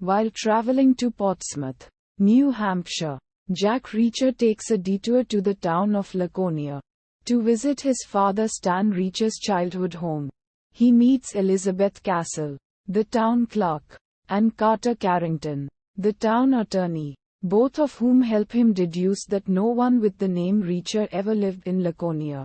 While traveling to Portsmouth, New Hampshire, Jack Reacher takes a detour to the town of Laconia to visit his father Stan Reacher's childhood home. He meets Elizabeth Castle, the town clerk, and Carter Carrington, the town attorney, both of whom help him deduce that no one with the name Reacher ever lived in Laconia.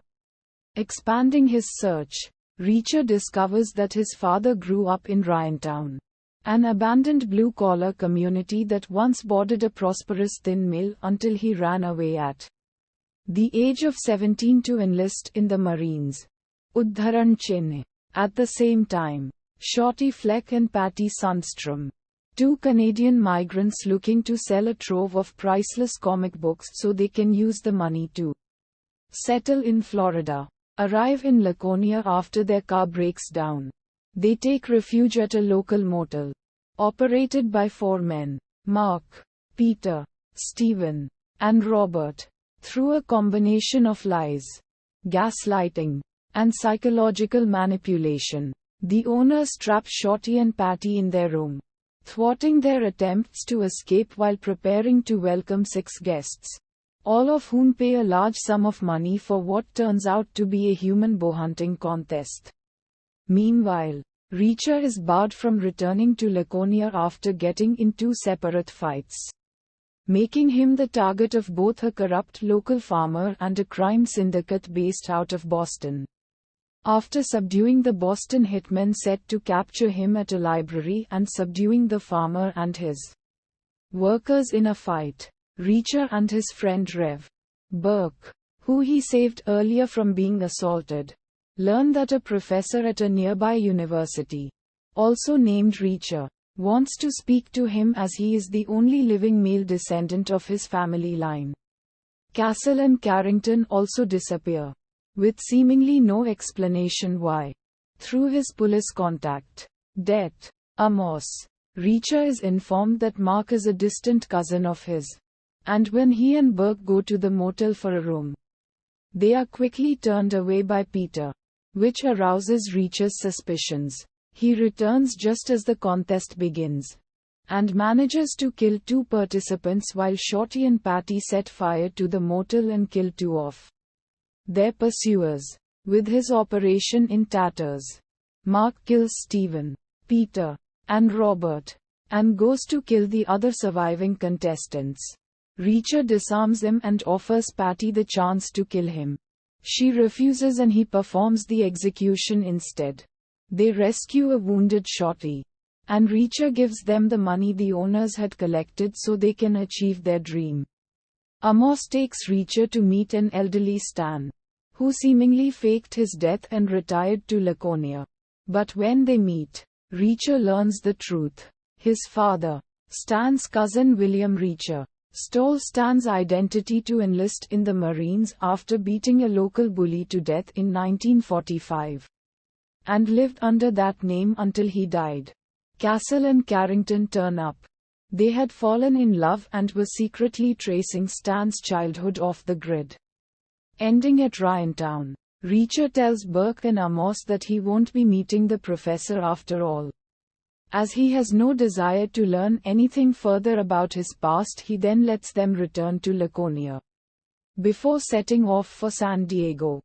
Expanding his search, Reacher discovers that his father grew up in Ryantown, an abandoned blue-collar community that once bordered a prosperous tin mill until he ran away at the age of 17 to enlist in the Marines. Udharan Chenne. At the same time, Shorty Fleck and Patty Sundstrom, two Canadian migrants looking to sell a trove of priceless comic books so they can use the money to settle in Florida, arrive in Laconia after their car breaks down. They take refuge at a local motel, operated by four men, Mark, Peter, Stephen, and Robert. Through a combination of lies, gaslighting, and psychological manipulation, the owners trap Shorty and Patty in their room, thwarting their attempts to escape while preparing to welcome 6 guests, all of whom pay a large sum of money for what turns out to be a human bowhunting contest. Meanwhile, Reacher is barred from returning to Laconia after getting in 2 separate fights, making him the target of both a corrupt local farmer and a crime syndicate based out of Boston. After subduing the Boston hitmen set to capture him at a library and subduing the farmer and his workers in a fight, Reacher and his friend Rev. Burke, who he saved earlier from being assaulted, learn that a professor at a nearby university, also named Reacher, wants to speak to him as he is the only living male descendant of his family line. Castle and Carrington also disappear, with seemingly no explanation why. Through his police contact, Det. Amos, Reacher is informed that Mark is a distant cousin of his. And when he and Burke go to the motel for a room, they are quickly turned away by Peter, which arouses Reacher's suspicions. He returns just as the contest begins, and manages to kill 2 participants while Shorty and Patty set fire to the motel and kill 2 of their pursuers. With his operation in tatters, Mark kills Stephen, Peter, and Robert, and goes to kill the other surviving contestants. Reacher disarms them and offers Patty the chance to kill him. She refuses and he performs the execution instead. They rescue a wounded Shorty, and Reacher gives them the money the owners had collected so they can achieve their dream. Amos takes Reacher to meet an elderly Stan, who seemingly faked his death and retired to Laconia. But when they meet, Reacher learns the truth. His father, Stan's cousin William Reacher, stole Stan's identity to enlist in the Marines after beating a local bully to death in 1945. And lived under that name until he died. Castle and Carrington turn up. They had fallen in love and were secretly tracing Stan's childhood off the grid. Ending at Ryantown, Reacher tells Burke and Amos that he won't be meeting the professor after all. As he has no desire to learn anything further about his past, he then lets them return to Laconia before setting off for San Diego.